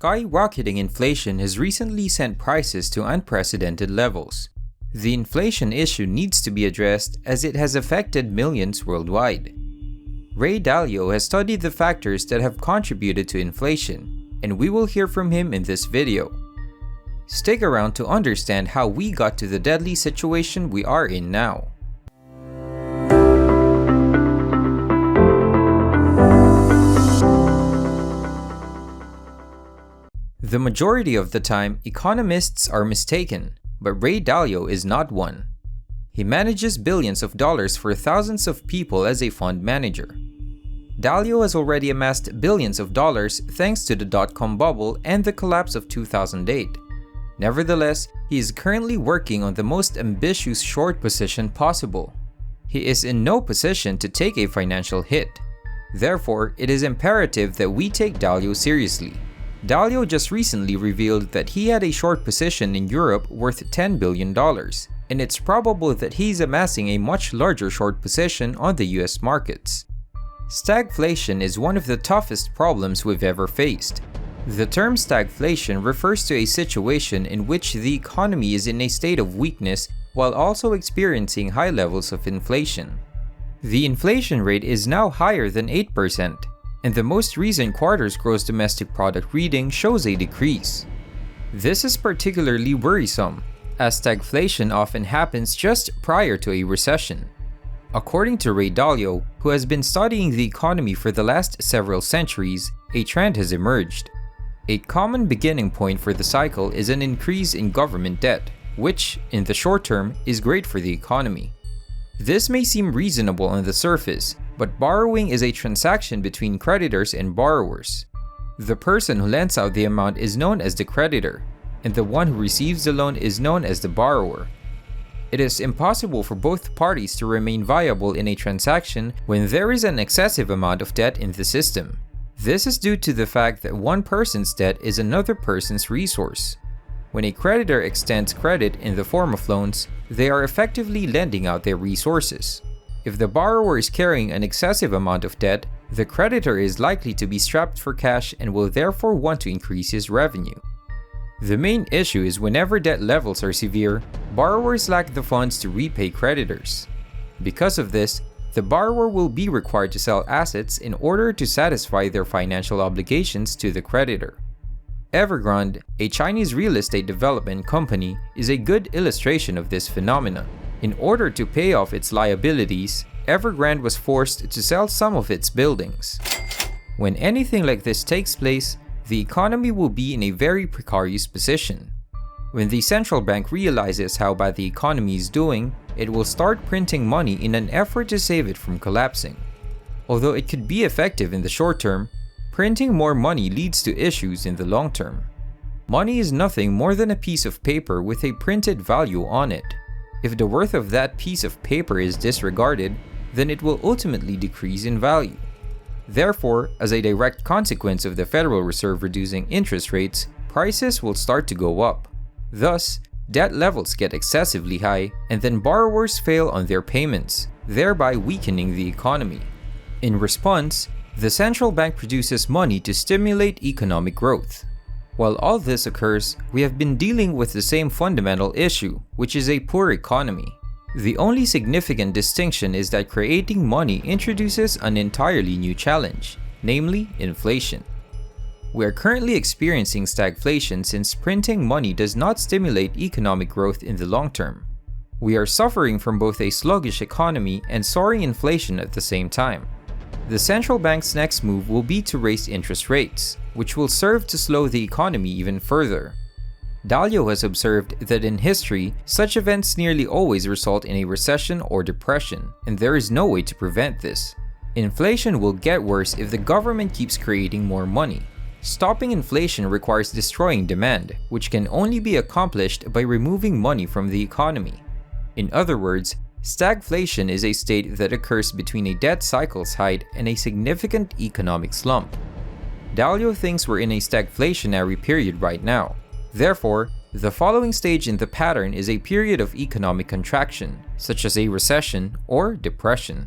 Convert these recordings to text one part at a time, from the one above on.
Skyrocketing inflation has recently sent prices to unprecedented levels. The inflation issue needs to be addressed as it has affected millions worldwide. Dalio has studied the factors that have contributed to inflation, and we will hear from him in this video. Stick around to understand how we got to the deadly situation we are in now. The majority of the time, economists are mistaken, but Dalio is not one. He manages billions of dollars for thousands of people as a fund manager. Dalio has already amassed billions of dollars thanks to the dot-com bubble and the collapse of 2008. Nevertheless, he is currently working on the most ambitious short position possible. He is in no position to take a financial hit. Therefore, it is imperative that we take Dalio seriously. Dalio just recently revealed that he had a short position in Europe worth $10 billion, and it's probable that he's amassing a much larger short position on the US markets. Stagflation is one of the toughest problems we've ever faced. The term stagflation refers to a situation in which the economy is in a state of weakness while also experiencing high levels of inflation. The inflation rate is now higher than 8%. And the most recent quarter's gross domestic product reading shows a decrease. This is particularly worrisome, as stagflation often happens just prior to a recession. According to Dalio, who has been studying the economy for the last several centuries, a trend has emerged. A common beginning point for the cycle is an increase in government debt, which, in the short term, is great for the economy. This may seem reasonable on the surface, but borrowing is a transaction between creditors and borrowers. The person who lends out the amount is known as the creditor, and the one who receives the loan is known as the borrower. It is impossible for both parties to remain viable in a transaction when there is an excessive amount of debt in the system. This is due to the fact that one person's debt is another person's resource. When a creditor extends credit in the form of loans, they are effectively lending out their resources. If the borrower is carrying an excessive amount of debt, the creditor is likely to be strapped for cash and will therefore want to increase his revenue. The main issue is whenever debt levels are severe, borrowers lack the funds to repay creditors. Because of this, the borrower will be required to sell assets in order to satisfy their financial obligations to the creditor. Evergrande, a Chinese real estate development company, is a good illustration of this phenomenon. In order to pay off its liabilities, Evergrande was forced to sell some of its buildings. When anything like this takes place, the economy will be in a very precarious position. When the central bank realizes how bad the economy is doing, it will start printing money in an effort to save it from collapsing. Although it could be effective in the short term, printing more money leads to issues in the long term. Money is nothing more than a piece of paper with a printed value on it. If the worth of that piece of paper is disregarded, then it will ultimately decrease in value. Therefore, as a direct consequence of the Federal Reserve reducing interest rates, prices will start to go up. Thus, debt levels get excessively high, and then borrowers fail on their payments, thereby weakening the economy. In response, the central bank produces money to stimulate economic growth. While all this occurs, we have been dealing with the same fundamental issue, which is a poor economy. The only significant distinction is that creating money introduces an entirely new challenge, namely inflation. We are currently experiencing stagflation since printing money does not stimulate economic growth in the long term. We are suffering from both a sluggish economy and soaring inflation at the same time. The central bank's next move will be to raise interest rates, which will serve to slow the economy even further. Dalio has observed that in history, such events nearly always result in a recession or depression, and there is no way to prevent this. Inflation will get worse if the government keeps creating more money. Stopping inflation requires destroying demand, which can only be accomplished by removing money from the economy. In other words, stagflation is a state that occurs between a debt cycle's height and a significant economic slump. Dalio thinks we're in a stagflationary period right now. Therefore, the following stage in the pattern is a period of economic contraction, such as a recession or depression.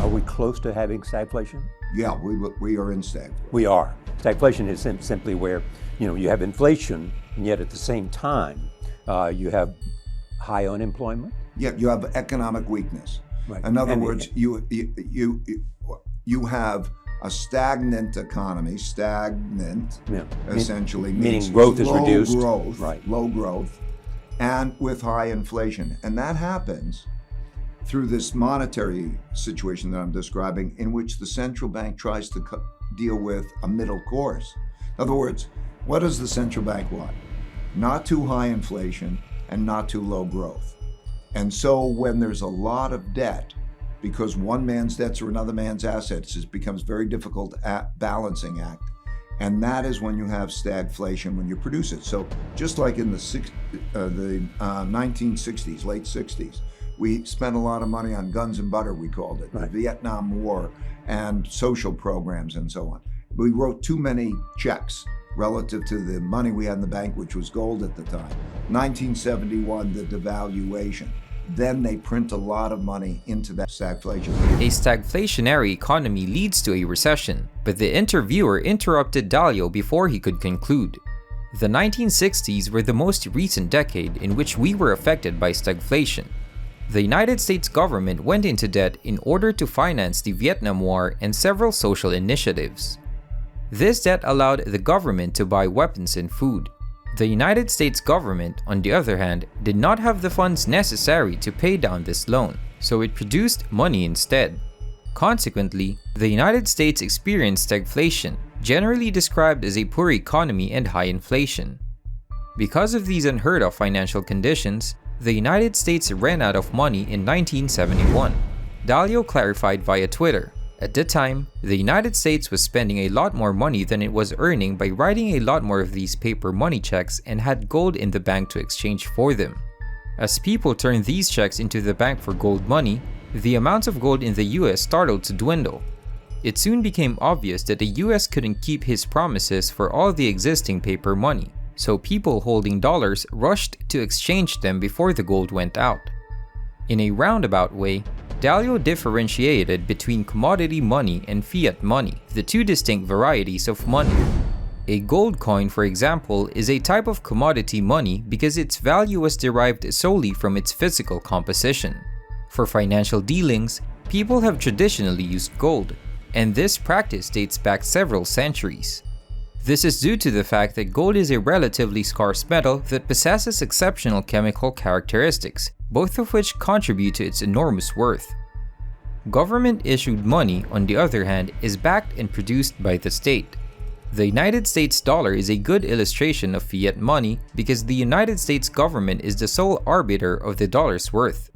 Are we close to having stagflation? Yeah, we are in stagflation. We are. Stagflation is simply where you have inflation, and yet at the same time, you have high unemployment. Yeah, you have economic weakness. Right. In other words, you have a stagnant economy. Essentially meaning growth is low reduced. Growth, right. Low growth, and with high inflation, and that happens through this monetary situation that I'm describing, in which the central bank tries to deal with a middle course. In other words, what does the central bank want? Not too high inflation and not too low growth. And so when there's a lot of debt, because one man's debts are another man's assets, it becomes very difficult balancing act. And that is when you have stagflation, when you produce it. So just like in the 1960s, late 60s, we spent a lot of money on guns and butter, we called it, right. The Vietnam War and social programs and so on. We wrote too many checks relative to the money we had in the bank, which was gold at the time. 1971, the devaluation. Then they print a lot of money into that stagflation. A stagflationary economy leads to a recession, but the interviewer interrupted Dalio before he could conclude. The 1960s were the most recent decade in which we were affected by stagflation. The United States government went into debt in order to finance the Vietnam War and several social initiatives. This debt allowed the government to buy weapons and food. The United States government, on the other hand, did not have the funds necessary to pay down this loan, so it produced money instead. Consequently, the United States experienced stagflation, generally described as a poor economy and high inflation. Because of these unheard of financial conditions, the United States ran out of money in 1971. Dalio clarified via Twitter. At the time, the United States was spending a lot more money than it was earning by writing a lot more of these paper money checks and had gold in the bank to exchange for them. As people turned these checks into the bank for gold money, the amounts of gold in the US started to dwindle. It soon became obvious that the US couldn't keep his promises for all the existing paper money, so people holding dollars rushed to exchange them before the gold went out. In a roundabout way, Dalio differentiated between commodity money and fiat money, the two distinct varieties of money. A gold coin, for example, is a type of commodity money because its value was derived solely from its physical composition. For financial dealings, people have traditionally used gold, and this practice dates back several centuries. This is due to the fact that gold is a relatively scarce metal that possesses exceptional chemical characteristics, both of which contribute to its enormous worth. Government-issued money, on the other hand, is backed and produced by the state. The United States dollar is a good illustration of fiat money because the United States government is the sole arbiter of the dollar's worth.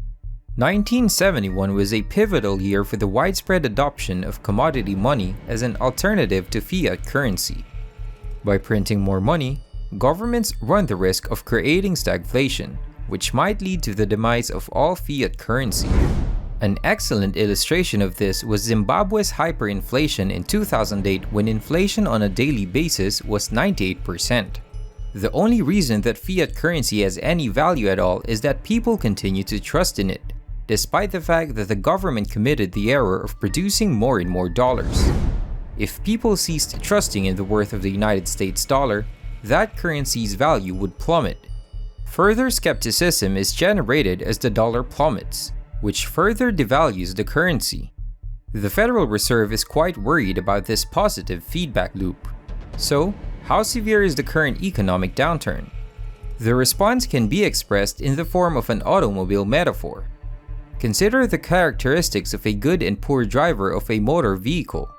1971 was a pivotal year for the widespread adoption of commodity money as an alternative to fiat currency. By printing more money, governments run the risk of creating stagflation, which might lead to the demise of all fiat currency. An excellent illustration of this was Zimbabwe's hyperinflation in 2008 when inflation on a daily basis was 98%. The only reason that fiat currency has any value at all is that people continue to trust in it, despite the fact that the government committed the error of producing more and more dollars. If people ceased trusting in the worth of the United States dollar, that currency's value would plummet. Further skepticism is generated as the dollar plummets, which further devalues the currency. The Federal Reserve is quite worried about this positive feedback loop. So, how severe is the current economic downturn? The response can be expressed in the form of an automobile metaphor. Consider the characteristics of a good and poor driver of a motor vehicle.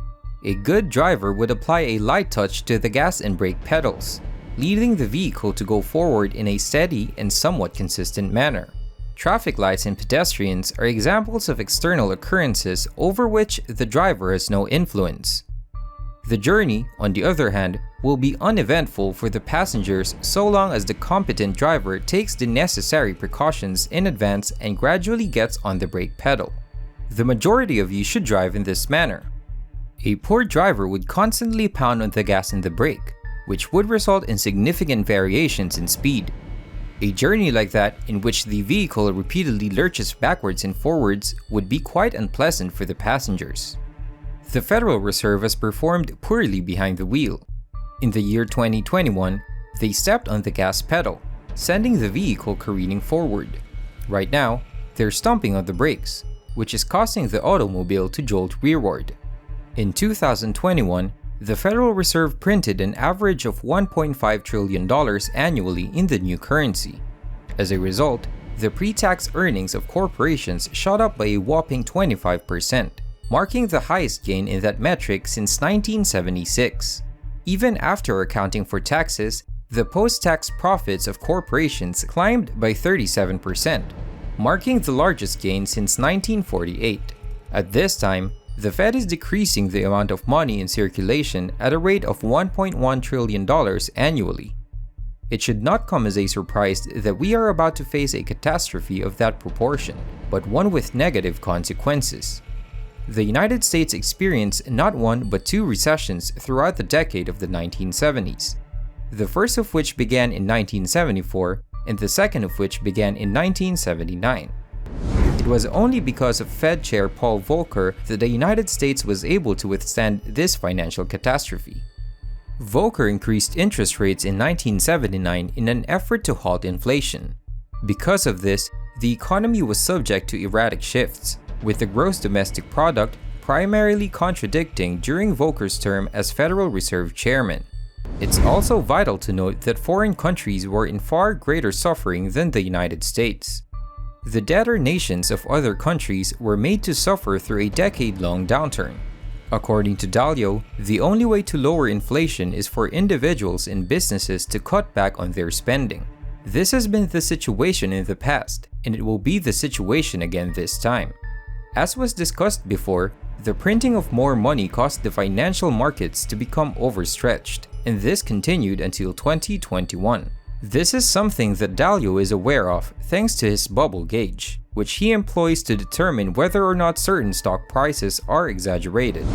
A good driver would apply a light touch to the gas and brake pedals, leading the vehicle to go forward in a steady and somewhat consistent manner. Traffic lights and pedestrians are examples of external occurrences over which the driver has no influence. The journey, on the other hand, will be uneventful for the passengers so long as the competent driver takes the necessary precautions in advance and gradually gets on the brake pedal. The majority of you should drive in this manner. A poor driver would constantly pound on the gas and the brake, which would result in significant variations in speed. A journey like that, in which the vehicle repeatedly lurches backwards and forwards, would be quite unpleasant for the passengers. The Federal Reserve has performed poorly behind the wheel. In the year 2021, they stepped on the gas pedal, sending the vehicle careening forward. Right now, they're stomping on the brakes, which is causing the automobile to jolt rearward. In 2021, the Federal Reserve printed an average of $1.5 trillion annually in the new currency. As a result, the pre-tax earnings of corporations shot up by a whopping 25%, marking the highest gain in that metric since 1976. Even after accounting for taxes, the post-tax profits of corporations climbed by 37%, marking the largest gain since 1948. At this time, the Fed is decreasing the amount of money in circulation at a rate of $1.1 trillion annually. It should not come as a surprise that we are about to face a catastrophe of that proportion, but one with negative consequences. The United States experienced not one but two recessions throughout the decade of the 1970s, the first of which began in 1974 and the second of which began in 1979. It was only because of Fed Chair Paul Volcker that the United States was able to withstand this financial catastrophe. Volcker increased interest rates in 1979 in an effort to halt inflation. Because of this, the economy was subject to erratic shifts, with the gross domestic product primarily contradicting during Volcker's term as Federal Reserve Chairman. It's also vital to note that foreign countries were in far greater suffering than the United States. The debtor nations of other countries were made to suffer through a decade-long downturn. According to Dalio, the only way to lower inflation is for individuals and businesses to cut back on their spending. This has been the situation in the past, and it will be the situation again this time. As was discussed before, the printing of more money caused the financial markets to become overstretched, and this continued until 2021. This is something that Dalio is aware of thanks to his bubble gauge, which he employs to determine whether or not certain stock prices are exaggerated.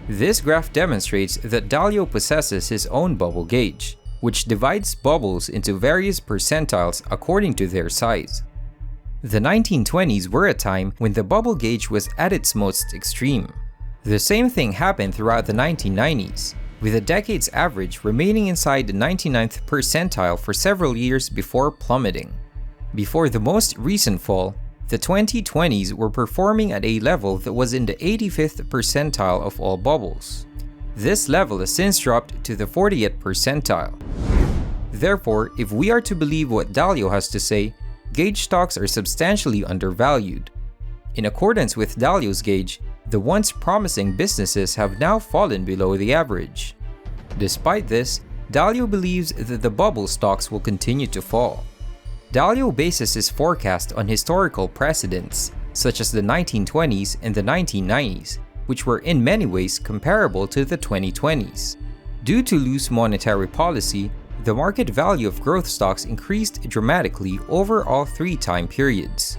This graph demonstrates that Dalio possesses his own bubble gauge, which divides bubbles into various percentiles according to their size. The 1920s were a time when the bubble gauge was at its most extreme. The same thing happened throughout the 1990s, with the decade's average remaining inside the 99th percentile for several years before plummeting. Before the most recent fall, the 2020s were performing at a level that was in the 85th percentile of all bubbles. This level has since dropped to the 40th percentile. Therefore, if we are to believe what Dalio has to say, gauge stocks are substantially undervalued. In accordance with Dalio's gauge, the once promising businesses have now fallen below the average. Despite this, Dalio believes that the bubble stocks will continue to fall. Dalio bases his forecast on historical precedents, such as the 1920s and the 1990s, which were in many ways comparable to the 2020s. Due to loose monetary policy, the market value of growth stocks increased dramatically over all three time periods.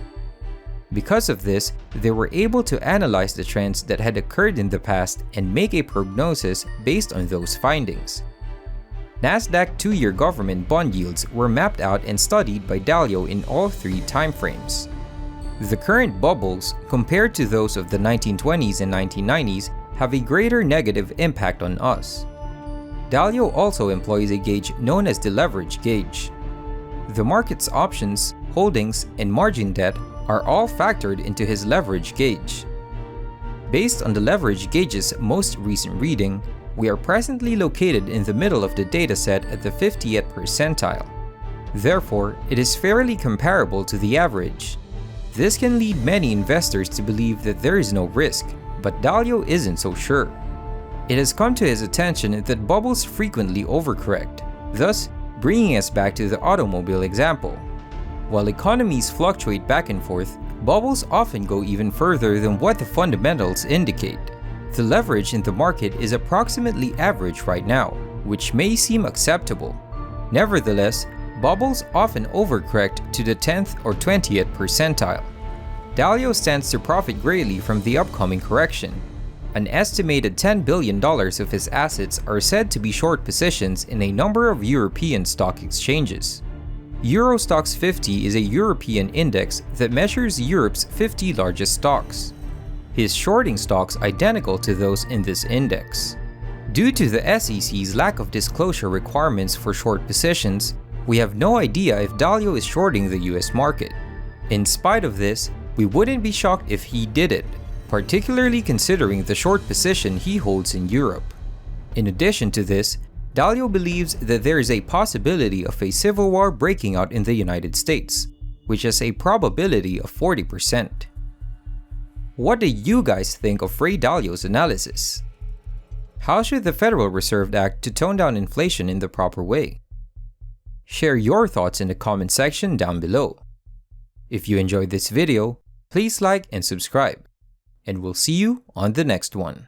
Because of this, they were able to analyze the trends that had occurred in the past and make a prognosis based on those findings. Nasdaq 2-year government bond yields were mapped out and studied by Dalio in all three timeframes. The current bubbles, compared to those of the 1920s and 1990s, have a greater negative impact on us. Dalio also employs a gauge known as the leverage gauge. The market's options, holdings, and margin debt are all factored into his leverage gauge. Based on the leverage gauge's most recent reading, we are presently located in the middle of the dataset at the 50th percentile. Therefore, it is fairly comparable to the average. This can lead many investors to believe that there is no risk, but Dalio isn't so sure. It has come to his attention that bubbles frequently overcorrect, thus bringing us back to the automobile example. While economies fluctuate back and forth, bubbles often go even further than what the fundamentals indicate. The leverage in the market is approximately average right now, which may seem acceptable. Nevertheless, bubbles often overcorrect to the 10th or 20th percentile. Dalio stands to profit greatly from the upcoming correction. An estimated $10 billion of his assets are said to be short positions in a number of European stock exchanges. Eurostoxx 50 is a European index that measures Europe's 50 largest stocks. He is shorting stocks identical to those in this index. Due to the SEC's lack of disclosure requirements for short positions, we have no idea if Dalio is shorting the US market. In spite of this, we wouldn't be shocked if he did it, particularly considering the short position he holds in Europe. In addition to this, Dalio believes that there is a possibility of a civil war breaking out in the United States, which has a probability of 40%. What do you guys think of Ray Dalio's analysis? How should the Federal Reserve act to tone down inflation in the proper way? Share your thoughts in the comment section down below. If you enjoyed this video, please like and subscribe, and we'll see you on the next one.